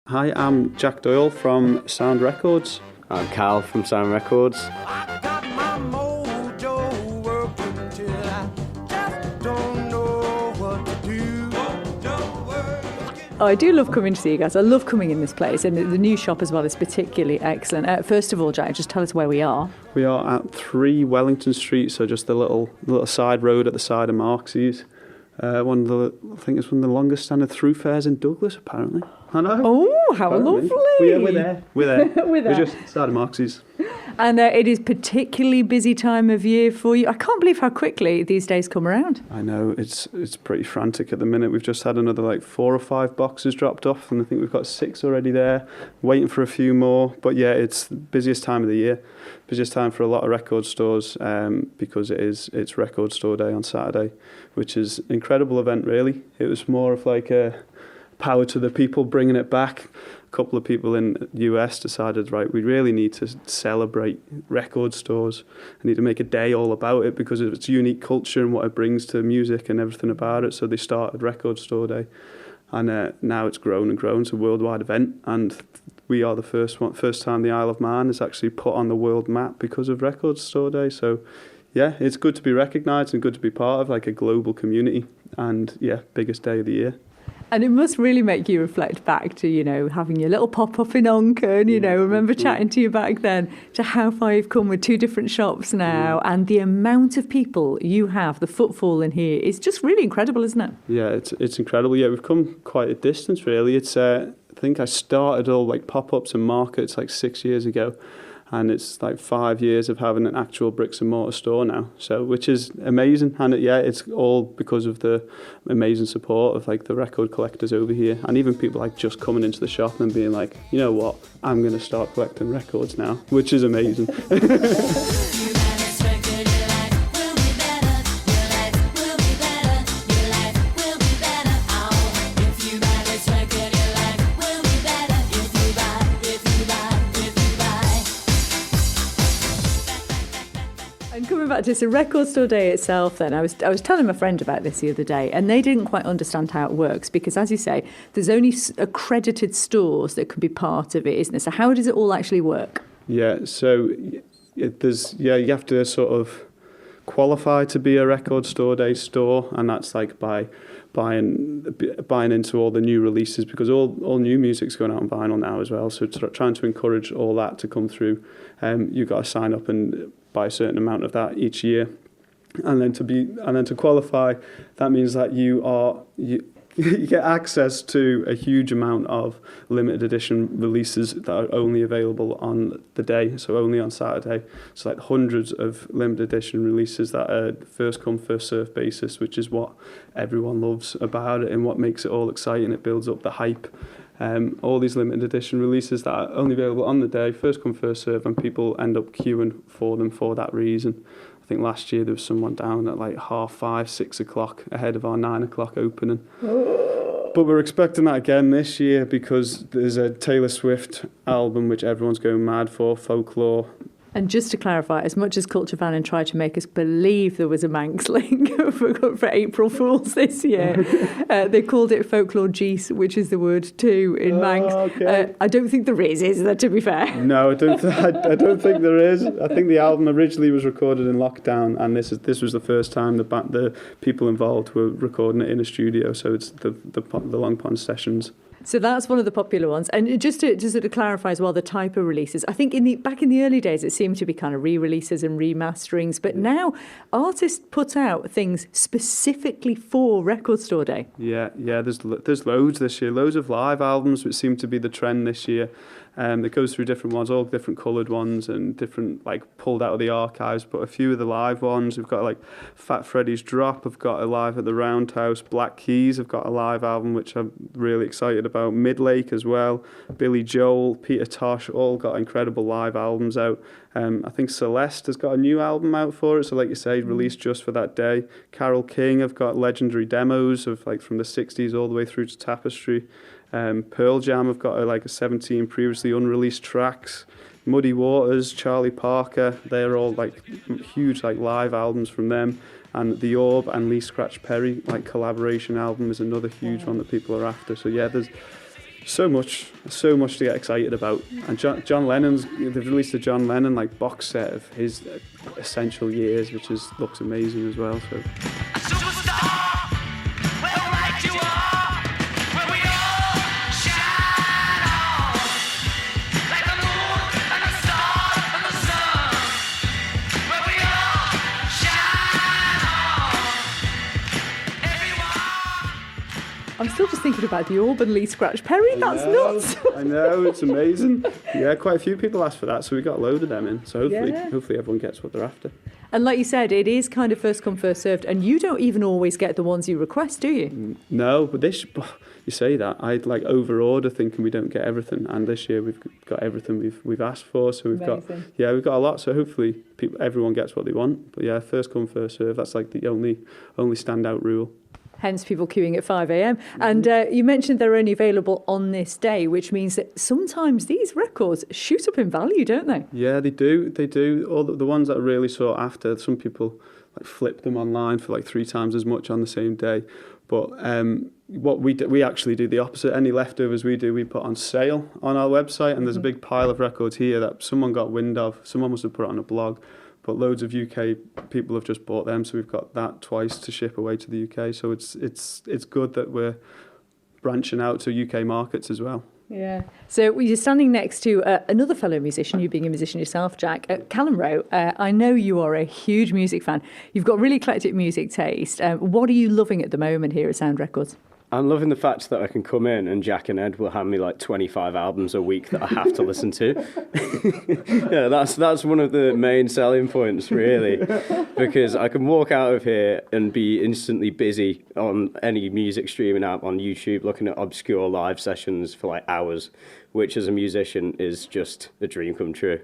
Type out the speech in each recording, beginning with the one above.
Hi, I'm Jack Doyle from Sound Records. I'm Cal from Sound Records. I got my mojo working till I just don't know what to do. Oh, I do love coming to see you guys. I love coming in this place, and the new shop as well is particularly excellent. First of all, Jack, just tell us where we are. We are at 3 Wellington Street, so just a little side road at the side of Marxie's. I think it's one of the longest standing through fairs in Douglas, apparently. I know. Oh, how apparently. lovely. We're there. We're there. We're there. We're just side of Marxie's. And it is particularly busy time of year for you. I can't believe how quickly these days come around. I know, it's pretty frantic at the minute. We've just had another 4 or 5 boxes dropped off, and I think we've got 6 already there, waiting for a few more. But yeah, it's the busiest time of the year, busiest time for a lot of record stores, because it's Record Store Day on Saturday, which is an incredible event, really. It was more of like a power to the people, bringing it back. A couple of people in the US decided, right, we really need to celebrate record stores. I need to make a day all about it because of its unique culture and what it brings to music and everything about it. So they started Record Store Day, and now it's grown and grown. It's a worldwide event, and we are the first time the Isle of Man is actually put on the world map because of Record Store Day. So yeah, it's good to be recognised and good to be part of like a global community, and yeah, biggest day of the year. And it must really make you reflect back to, having your little pop-up in Onken, remember chatting to you back then, to how far you've come with 2 different shops now, and the amount of people you have, the footfall in here is just really incredible, isn't it? Yeah, it's incredible. Yeah, we've come quite a distance, really. It's I think I started all like pop-ups and markets 6 years ago, and it's 5 years of having an actual bricks and mortar store now, so which is amazing. And it's all because of the amazing support of the record collectors over here, and even people just coming into the shop and being like, you know what, I'm going to start collecting records now, which is amazing. And coming back to this, the Record Store Day itself then, I was telling my friend about this the other day, and they didn't quite understand how it works because, as you say, there's only accredited stores that can be part of it, isn't there? So how does it all actually work? Yeah, so you have to sort of qualify to be a Record Store Day store, and that's by buying into all the new releases, because all new music's going out on vinyl now as well, so trying to encourage all that to come through. You've got to sign up and buy a certain amount of that each year, and then to qualify, that means that you get access to a huge amount of limited edition releases that are only available on the day, so only on Saturday. So hundreds of limited edition releases that are first come, first served basis, which is what everyone loves about it and what makes it all exciting. It builds up the hype. All these limited edition releases that are only available on the day, first come, first serve, and people end up queuing for them for that reason. I think last year there was someone down at 5:30, 6 o'clock ahead of our 9 o'clock opening. But we're expecting that again this year because there's a Taylor Swift album which everyone's going mad for, Folklore. And just to clarify, as much as Culture Van tried to make us believe there was a Manx link for April Fools this year, they called it Folklore Geese, which is the word too in Manx. Okay. I don't think there is there, to be fair? No, I don't think there is. I think the album originally was recorded in lockdown, and this was the first time the people involved were recording it in a studio, so it's the Long Pond sessions. So that's one of the popular ones. And just to sort of clarify as well, the type of releases, I think back in the early days, it seemed to be kind of re-releases and remasterings. But now artists put out things specifically for Record Store Day. Yeah, there's loads this year, loads of live albums, which seem to be the trend this year. It goes through different ones, all different coloured ones and different, pulled out of the archives, but a few of the live ones. We've got, Fat Freddy's Drop, I've got a live at the Roundhouse. Black Keys, I've got a live album, which I'm really excited about. Midlake as well. Billy Joel, Peter Tosh, all got incredible live albums out. I think Celeste has got a new album out for it, so like you say, released just for that day. Carole King, I've got legendary demos of from the 60s all the way through to Tapestry. Pearl Jam, I've got a 17 previously unreleased tracks. Muddy Waters, Charlie Parker, they're all huge live albums from them. And The Orb and Lee Scratch Perry collaboration album is another huge one that people are after. So yeah, there's So much to get excited about. And John Lennon's, they've released a John Lennon like box set of his essential years, which looks amazing as well. So. I'm still just thinking about the Auburn Lee Scratch Perry. That's nuts. I know, it's amazing. Yeah, quite a few people asked for that, so we got a load of them in. So hopefully everyone gets what they're after. And like you said, it is kind of first come, first served, and you don't even always get the ones you request, do you? No, but you say that. I'd like over order thinking we don't get everything, and this year we've got everything we've asked for. So we've Amazing. we've got a lot. So hopefully everyone gets what they want. But yeah, first come, first serve. That's like the only standout rule. Hence people queuing at 5 a.m. And you mentioned they're only available on this day, which means that sometimes these records shoot up in value, don't they? Yeah, they do. They do. All the ones that are really sought after, some people like flip them online for like 3 times as much on the same day. But what we actually do the opposite. Any leftovers we put on sale on our website, and there's a big pile of records here that someone got wind of. Someone must have put it on a blog. But loads of UK people have just bought them, so we've got that twice to ship away to the UK. So it's good that we're branching out to UK markets as well. Yeah. So you're standing next to another fellow musician, you being a musician yourself, Jack, Callum Rowe. I know you are a huge music fan. You've got really eclectic music taste. What are you loving at the moment here at Sound Records? I'm loving the fact that I can come in and Jack and Ed will hand me like 25 albums a week that I have to listen to. Yeah, that's one of the main selling points, really, because I can walk out of here and be instantly busy on any music streaming app on YouTube, looking at obscure live sessions for like hours, which as a musician is just a dream come true.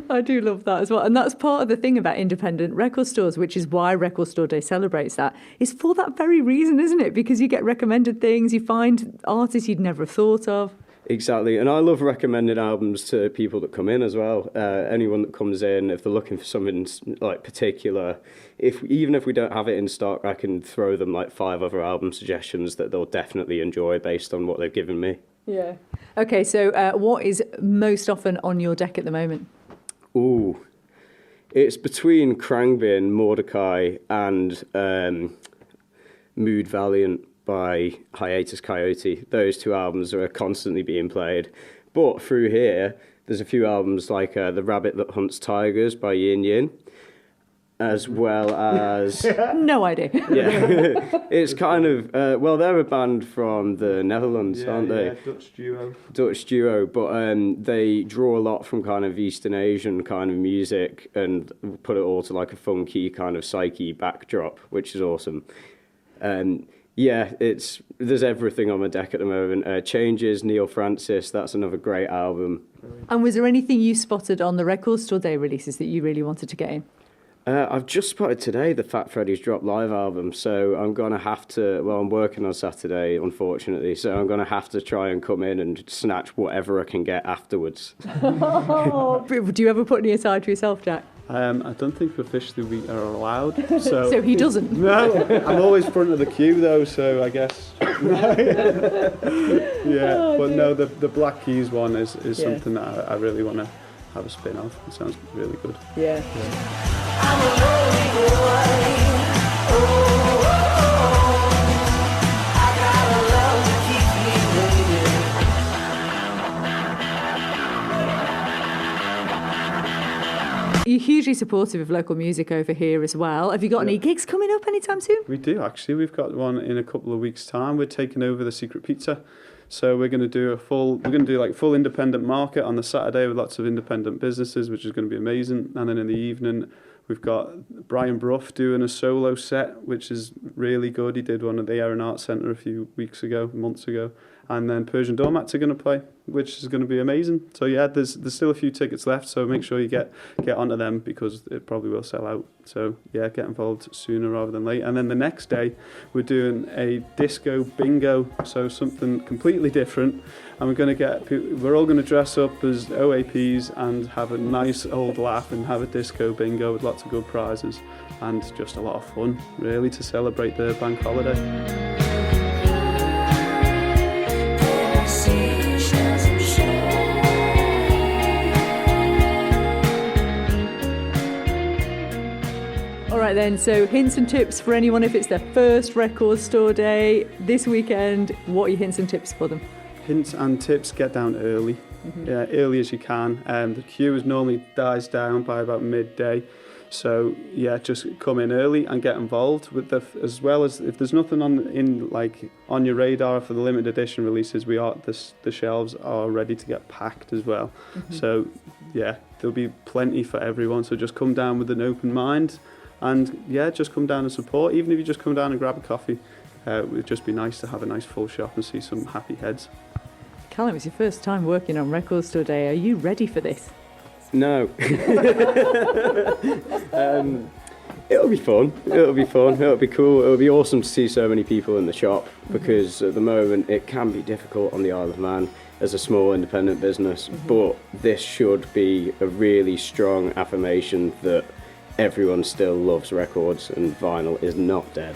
I do love that as well. And that's part of the thing about independent record stores, which is why Record Store Day celebrates that. It's for that very reason, isn't it? Because you get recommended things, you find artists you'd never have thought of. Exactly, and I love recommending albums to people that come in as well. Anyone that comes in, if they're looking for something like particular, even if we don't have it in stock, I can throw them like 5 other album suggestions that they'll definitely enjoy based on what they've given me. Yeah. Okay, so what is most often on your deck at the moment? Ooh, it's between Crangbin, Mordecai, and Mood Valiant by Hiatus Coyote. Those 2 albums are constantly being played. But through here, there's a few albums like The Rabbit That Hunts Tigers by Yin Yin, as well as... No idea. Yeah, it's kind of... they're a band from the Netherlands, aren't they? Yeah, Dutch duo, but they draw a lot from kind of Eastern Asian kind of music and put it all to like a funky kind of psyche backdrop, which is awesome. Yeah, there's everything on my deck at the moment. Changes, Neil Francis, that's another great album. And was there anything you spotted on the Record Store Day releases that you really wanted to get in? I've just spotted today the Fat Freddy's Drop live album, so I'm going to have to... Well, I'm working on Saturday, unfortunately, so I'm going to have to try and come in and snatch whatever I can get afterwards. Do you ever put any aside for yourself, Jack? I don't think officially we are allowed. So he doesn't? No, I'm always front of the queue though, so I guess. Yeah, but no, the Black Keys one is something that I really want to have a spin of. It sounds really good. Yeah. I'm a lonely boy. I got a love that keeps me waiting. You're hugely supportive of local music over here as well. Have you got any gigs coming up anytime soon? We do actually. We've got one in a couple of weeks' time. We're taking over the Secret Pizza. So we're going to do full independent market on the Saturday with lots of independent businesses, which is going to be amazing. And then in the evening, we've got Brian Brough doing a solo set, which is really good. He did one at the Air and Art Centre a few months ago. And then Persian Doormats are going to play, which is going to be amazing. So yeah, there's still a few tickets left, so make sure you get onto them because it probably will sell out. So yeah, get involved sooner rather than late. And then the next day, we're doing a disco bingo, so something completely different. And we're all going to dress up as OAPs and have a nice old laugh and have a disco bingo with lots of good prizes and just a lot of fun, really, to celebrate the bank holiday. Right then, so hints and tips for anyone if it's their first record store day this weekend. What are your hints and tips for them? Hints and tips: get down early, early as you can. The queue normally dies down by about midday, so yeah, just come in early and get involved with as well as if there's nothing on your radar for the limited edition releases, the shelves are ready to get packed as well. So yeah, there'll be plenty for everyone. So just come down with an open mind. And yeah, just come down and support. Even if you just come down and grab a coffee, it would just be nice to have a nice full shop and see some happy heads. Callum, it's your first time working on Record Store Day. Are you ready for this? No. It'll be fun. It'll be fun. It'll be cool. It'll be awesome to see so many people in the shop, because at the moment it can be difficult on the Isle of Man as a small independent business. But this should be a really strong affirmation that everyone still loves records and vinyl is not dead.